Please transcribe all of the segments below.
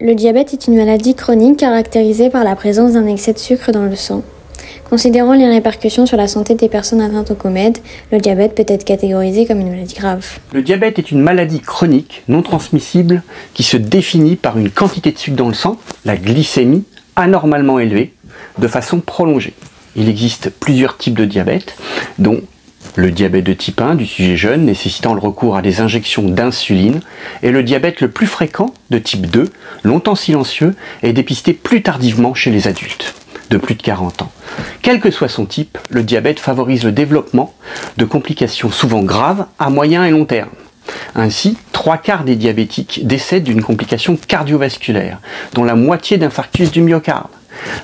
Le diabète est une maladie chronique caractérisée par la présence d'un excès de sucre dans le sang. Considérant les répercussions sur la santé des personnes atteintes au COMED, le diabète peut être catégorisé comme une maladie grave. Le diabète est une maladie chronique non transmissible qui se définit par une quantité de sucre dans le sang, la glycémie, anormalement élevée, de façon prolongée. Il existe plusieurs types de diabète, dont le diabète de type 1 du sujet jeune nécessitant le recours à des injections d'insuline et le diabète le plus fréquent de type 2, longtemps silencieux et dépisté plus tardivement chez les adultes de plus de 40 ans. Quel que soit son type, le diabète favorise le développement de complications souvent graves à moyen et long terme. Ainsi, 3/4 des diabétiques décèdent d'une complication cardiovasculaire, dont la moitié d'infarctus du myocarde.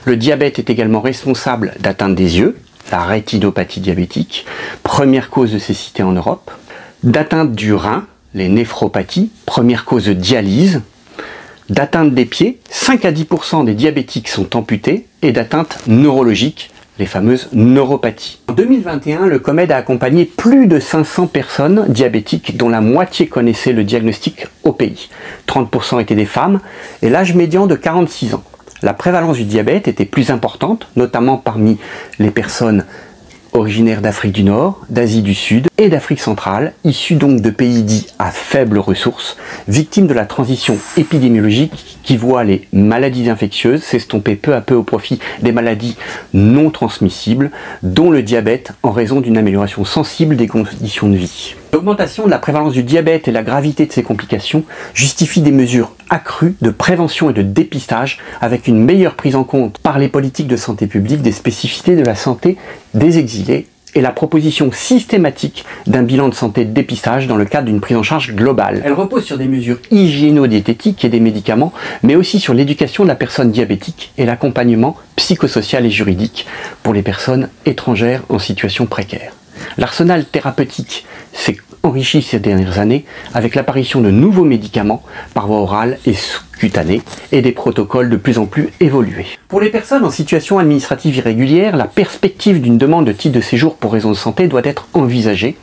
Le diabète est également responsable d'atteintes des yeux, la rétinopathie diabétique, première cause de cécité en Europe, d'atteinte du rein, les néphropathies, première cause de dialyse, d'atteinte des pieds, 5 à 10% des diabétiques sont amputés, et d'atteinte neurologique, les fameuses neuropathies. En 2021, le COMED a accompagné plus de 500 personnes diabétiques, dont la moitié connaissait le diagnostic au pays. 30% étaient des femmes, et l'âge médian de 46 ans. La prévalence du diabète était plus importante, notamment parmi les personnes originaires d'Afrique du Nord, d'Asie du Sud et d'Afrique centrale, issus donc de pays dits à faibles ressources, victimes de la transition épidémiologique qui voit les maladies infectieuses s'estomper peu à peu au profit des maladies non transmissibles, dont le diabète en raison d'une amélioration sensible des conditions de vie. L'augmentation de la prévalence du diabète et la gravité de ses complications justifient des mesures accrues de prévention et de dépistage avec une meilleure prise en compte par les politiques de santé publique des spécificités de la santé des exilés et la proposition systématique d'un bilan de santé de dépistage dans le cadre d'une prise en charge globale. Elle repose sur des mesures hygiéno-diététiques et des médicaments, mais aussi sur l'éducation de la personne diabétique et l'accompagnement psychosocial et juridique pour les personnes étrangères en situation précaire. L'arsenal thérapeutique s'est enrichi ces dernières années avec l'apparition de nouveaux médicaments par voie orale et sous-cutanée et des protocoles de plus en plus évolués. Pour les personnes en situation administrative irrégulière, la perspective d'une demande de titre de séjour pour raison de santé doit être envisagée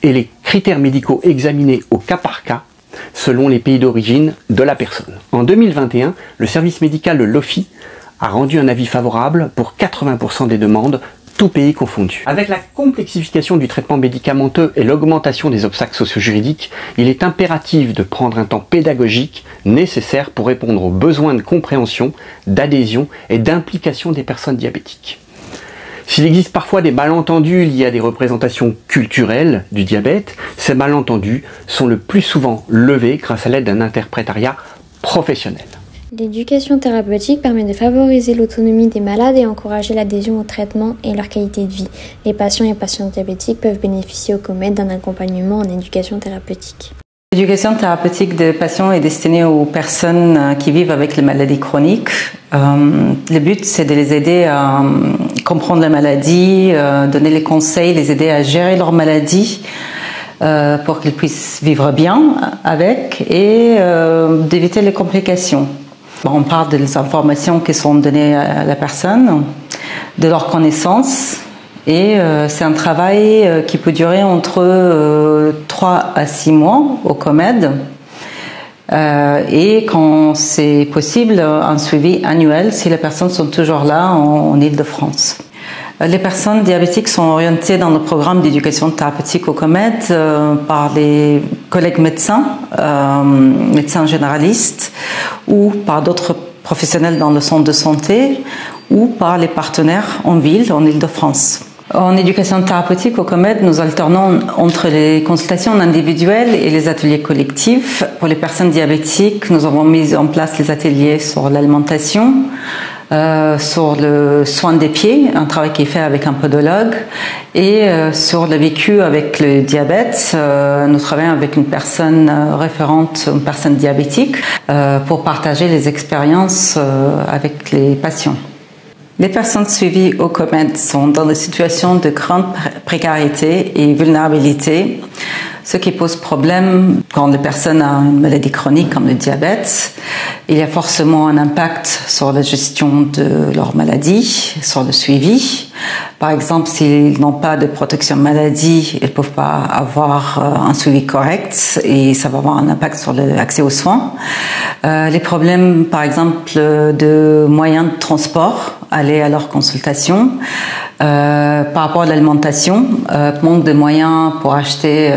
et les critères médicaux examinés au cas par cas selon les pays d'origine de la personne. En 2021, le service médical de l'OFII a rendu un avis favorable pour 80% des demandes, tous pays confondus. Avec la complexification du traitement médicamenteux et l'augmentation des obstacles socio-juridiques, il est impératif de prendre un temps pédagogique nécessaire pour répondre aux besoins de compréhension, d'adhésion et d'implication des personnes diabétiques. S'il existe parfois des malentendus liés à des représentations culturelles du diabète, ces malentendus sont le plus souvent levés grâce à l'aide d'un interprétariat professionnel. L'éducation thérapeutique permet de favoriser l'autonomie des malades et encourager l'adhésion au traitement et leur qualité de vie. Les patients et patientes diabétiques peuvent bénéficier au COMED d'un accompagnement en éducation thérapeutique. L'éducation thérapeutique des patients est destinée aux personnes qui vivent avec les maladies chroniques. Le but, c'est de les aider à comprendre la maladie, donner les conseils, les aider à gérer leur maladie pour qu'ils puissent vivre bien avec et d'éviter les complications. On parle des informations qui sont données à la personne, de leurs connaissances, et c'est un travail qui peut durer entre 3 à 6 mois au COMED, et quand c'est possible, un suivi annuel si les personnes sont toujours là en Île-de-France. Les personnes diabétiques sont orientées dans le programme d'éducation thérapeutique au COMED par les collègues médecins, médecins généralistes, ou par d'autres professionnels dans le centre de santé, ou par les partenaires en ville, en Île-de-France. En éducation thérapeutique au COMED, nous alternons entre les consultations individuelles et les ateliers collectifs. Pour les personnes diabétiques, nous avons mis en place les ateliers sur l'alimentation, sur le soin des pieds, un travail qui est fait avec un podologue, et sur le vécu avec le diabète. Nous travaillons avec une personne référente, une personne diabétique, pour partager les expériences avec les patients. Les personnes suivies au COMED sont dans des situations de grande précarité et vulnérabilité. Ce qui pose problème quand les personnes ont une maladie chronique comme le diabète, il y a forcément un impact sur la gestion de leur maladie, sur le suivi. Par exemple, s'ils n'ont pas de protection maladie, ils ne peuvent pas avoir un suivi correct et ça va avoir un impact sur l'accès aux soins. Les problèmes, par exemple, de moyens de transport, aller à leur consultation. Par rapport à l'alimentation, manque de moyens pour acheter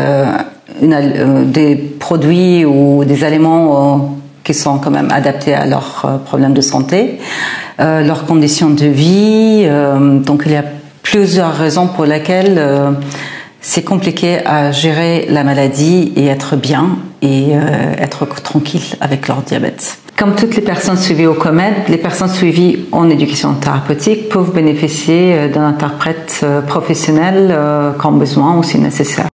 des produits ou des aliments qui sont quand même adaptés à leurs problèmes de santé, leurs conditions de vie. Donc il y a plusieurs raisons pour lesquelles c'est compliqué à gérer la maladie et être bien et être tranquille avec leur diabète. Comme toutes les personnes suivies au COMED, les personnes suivies en éducation thérapeutique peuvent bénéficier d'un interprète professionnel quand besoin ou si nécessaire.